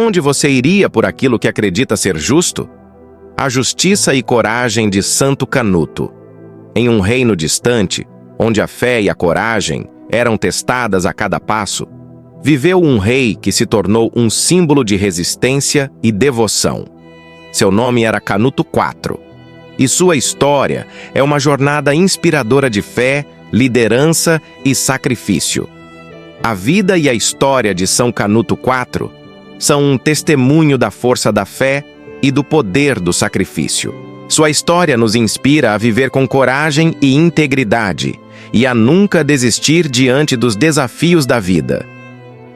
onde você iria por aquilo que acredita ser justo? A justiça e coragem de Santo Canuto. Em um reino distante, onde a fé e a coragem eram testadas a cada passo, viveu um rei que se tornou um símbolo de resistência e devoção. Seu nome era Canuto IV, e sua história é uma jornada inspiradora de fé, liderança e sacrifício. A vida e a história de São Canuto IV são um testemunho da força da fé e do poder do sacrifício. Sua história nos inspira a viver com coragem e integridade e a nunca desistir diante dos desafios da vida.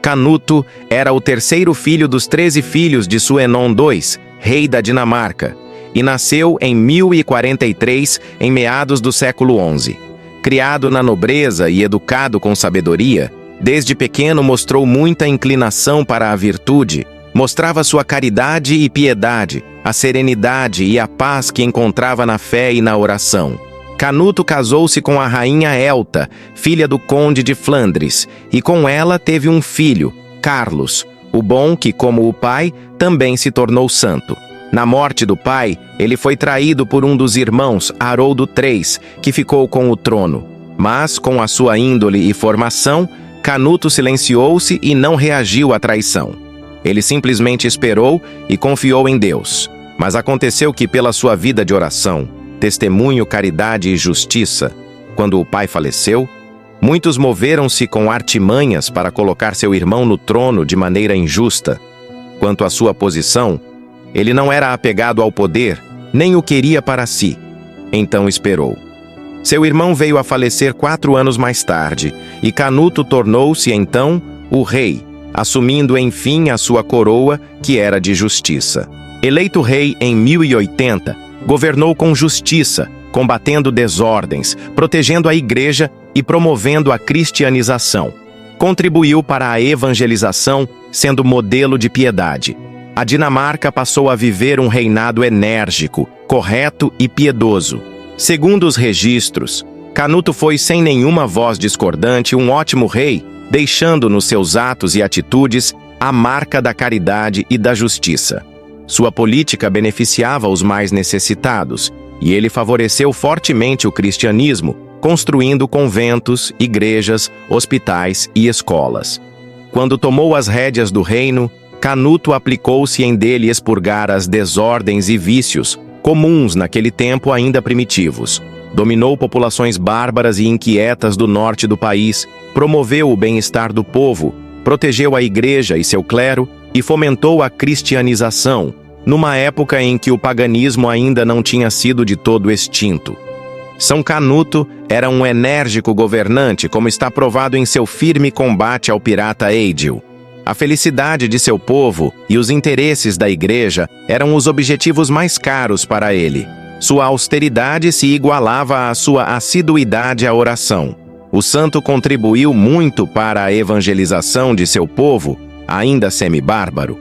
Canuto era o terceiro filho dos 13 filhos de Suenon II, rei da Dinamarca, e nasceu em 1043, em meados do século XI. Criado na nobreza e educado com sabedoria, desde pequeno mostrou muita inclinação para a virtude, mostrava sua caridade e piedade, a serenidade e a paz que encontrava na fé e na oração. Canuto casou-se com a rainha Elta, filha do conde de Flandres, e com ela teve um filho, Carlos, o bom que, como o pai, também se tornou santo. Na morte do pai, ele foi traído por um dos irmãos, Haroldo III, que ficou com o trono. Mas, com a sua índole e formação, Canuto silenciou-se e não reagiu à traição. Ele simplesmente esperou e confiou em Deus. Mas aconteceu que, pela sua vida de oração, testemunho, caridade e justiça, quando o pai faleceu, muitos moveram-se com artimanhas para colocar seu irmão no trono de maneira injusta. Quanto à sua posição, ele não era apegado ao poder, nem o queria para si. Então esperou. Seu irmão veio a falecer 4 anos mais tarde, e Canuto tornou-se, então, o rei, assumindo, enfim, a sua coroa, que era de justiça. Eleito rei em 1080, governou com justiça, combatendo desordens, protegendo a igreja e promovendo a cristianização. Contribuiu para a evangelização, sendo modelo de piedade. A Dinamarca passou a viver um reinado enérgico, correto e piedoso. Segundo os registros, Canuto foi, sem nenhuma voz discordante, um ótimo rei, deixando nos seus atos e atitudes a marca da caridade e da justiça. Sua política beneficiava os mais necessitados, e ele favoreceu fortemente o cristianismo, construindo conventos, igrejas, hospitais e escolas. Quando tomou as rédeas do reino, Canuto aplicou-se em dele expurgar as desordens e vícios, comuns naquele tempo ainda primitivos. Dominou populações bárbaras e inquietas do norte do país, promoveu o bem-estar do povo, protegeu a igreja e seu clero e fomentou a cristianização, numa época em que o paganismo ainda não tinha sido de todo extinto. São Canuto era um enérgico governante, como está provado em seu firme combate ao pirata Egil. A felicidade de seu povo e os interesses da igreja eram os objetivos mais caros para ele. Sua austeridade se igualava à sua assiduidade à oração. O santo contribuiu muito para a evangelização de seu povo, ainda semi-bárbaro.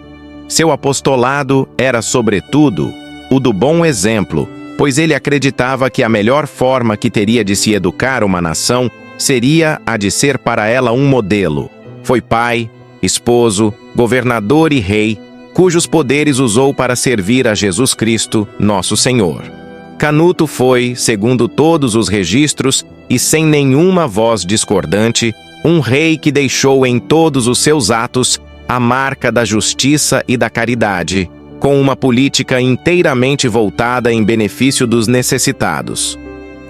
Seu apostolado era, sobretudo, o do bom exemplo, pois ele acreditava que a melhor forma que teria de se educar uma nação seria a de ser para ela um modelo. Foi pai, esposo, governador e rei, cujos poderes usou para servir a Jesus Cristo, nosso Senhor. Canuto foi, segundo todos os registros e sem nenhuma voz discordante, um rei que deixou em todos os seus atos a marca da justiça e da caridade, com uma política inteiramente voltada em benefício dos necessitados.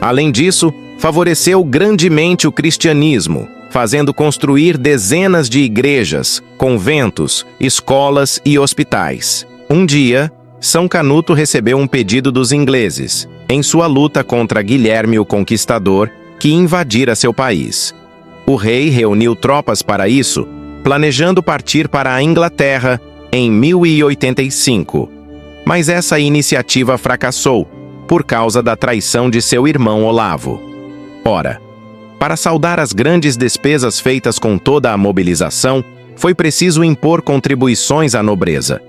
Além disso, favoreceu grandemente o cristianismo, fazendo construir dezenas de igrejas, conventos, escolas e hospitais. Um dia, São Canuto recebeu um pedido dos ingleses, em sua luta contra Guilherme o Conquistador, que invadira seu país. O rei reuniu tropas para isso, planejando partir para a Inglaterra em 1085. Mas essa iniciativa fracassou, por causa da traição de seu irmão Olavo. Ora, para saldar as grandes despesas feitas com toda a mobilização, foi preciso impor contribuições à nobreza.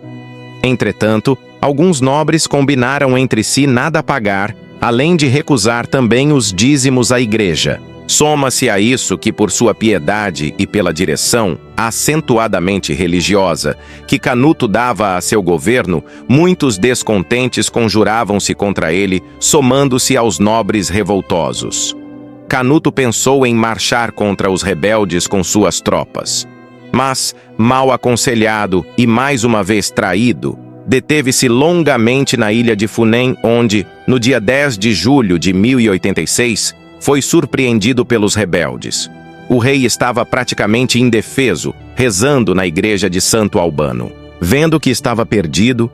Entretanto, alguns nobres combinaram entre si nada pagar, além de recusar também os dízimos à igreja. Soma-se a isso que, por sua piedade e pela direção acentuadamente religiosa que Canuto dava a seu governo, muitos descontentes conjuravam-se contra ele, somando-se aos nobres revoltosos. Canuto pensou em marchar contra os rebeldes com suas tropas. Mas, mal aconselhado e mais uma vez traído, deteve-se longamente na ilha de Funem, onde, no dia 10 de julho de 1086, foi surpreendido pelos rebeldes. O rei estava praticamente indefeso, rezando na igreja de Santo Albano. Vendo que estava perdido,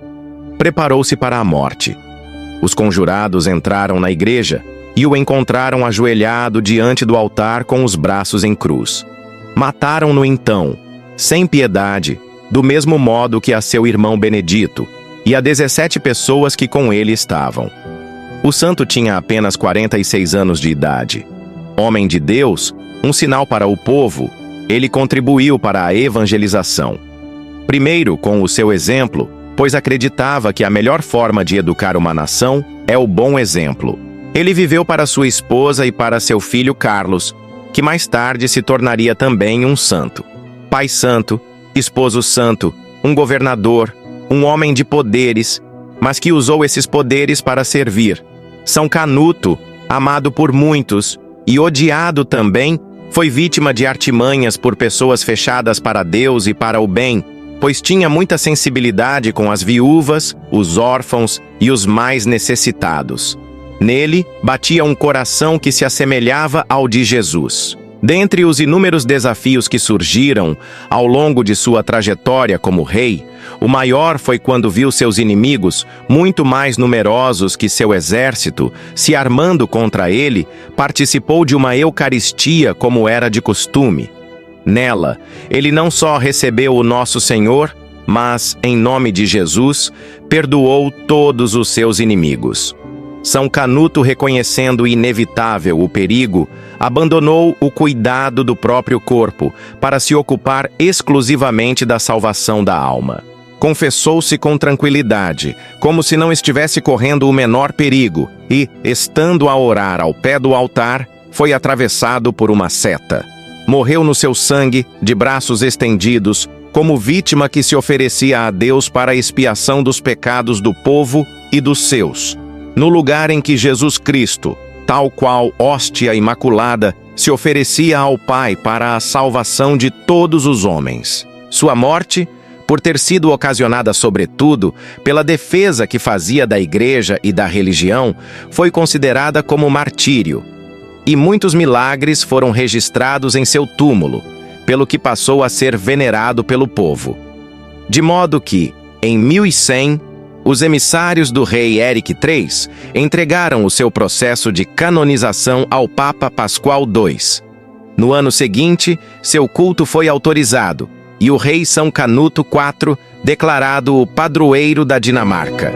preparou-se para a morte. Os conjurados entraram na igreja e o encontraram ajoelhado diante do altar com os braços em cruz. Mataram-no então, sem piedade, do mesmo modo que a seu irmão Benedito e a 17 pessoas que com ele estavam. O santo tinha apenas 46 anos de idade. Homem de Deus, um sinal para o povo, ele contribuiu para a evangelização. Primeiro, com o seu exemplo, pois acreditava que a melhor forma de educar uma nação é o bom exemplo. Ele viveu para sua esposa e para seu filho Carlos, que mais tarde se tornaria também um santo. Pai santo, esposo santo, um governador, um homem de poderes, mas que usou esses poderes para servir. São Canuto, amado por muitos e odiado também, foi vítima de artimanhas por pessoas fechadas para Deus e para o bem, pois tinha muita sensibilidade com as viúvas, os órfãos e os mais necessitados. Nele batia um coração que se assemelhava ao de Jesus. Dentre os inúmeros desafios que surgiram ao longo de sua trajetória como rei, o maior foi quando viu seus inimigos, muito mais numerosos que seu exército, se armando contra ele, participou de uma eucaristia como era de costume. Nela, ele não só recebeu o nosso Senhor, mas, em nome de Jesus, perdoou todos os seus inimigos. São Canuto, reconhecendo inevitável o perigo, abandonou o cuidado do próprio corpo para se ocupar exclusivamente da salvação da alma. Confessou-se com tranquilidade, como se não estivesse correndo o menor perigo, e, estando a orar ao pé do altar, foi atravessado por uma seta. Morreu no seu sangue, de braços estendidos, como vítima que se oferecia a Deus para a expiação dos pecados do povo e dos seus. No lugar em que Jesus Cristo, tal qual hóstia imaculada, se oferecia ao Pai para a salvação de todos os homens. Sua morte, por ter sido ocasionada sobretudo pela defesa que fazia da igreja e da religião, foi considerada como martírio, e muitos milagres foram registrados em seu túmulo, pelo que passou a ser venerado pelo povo. De modo que, em 1100, os emissários do rei Éric III entregaram o seu processo de canonização ao Papa Pascoal II. No ano seguinte, seu culto foi autorizado, e o rei São Canuto IV declarado o padroeiro da Dinamarca.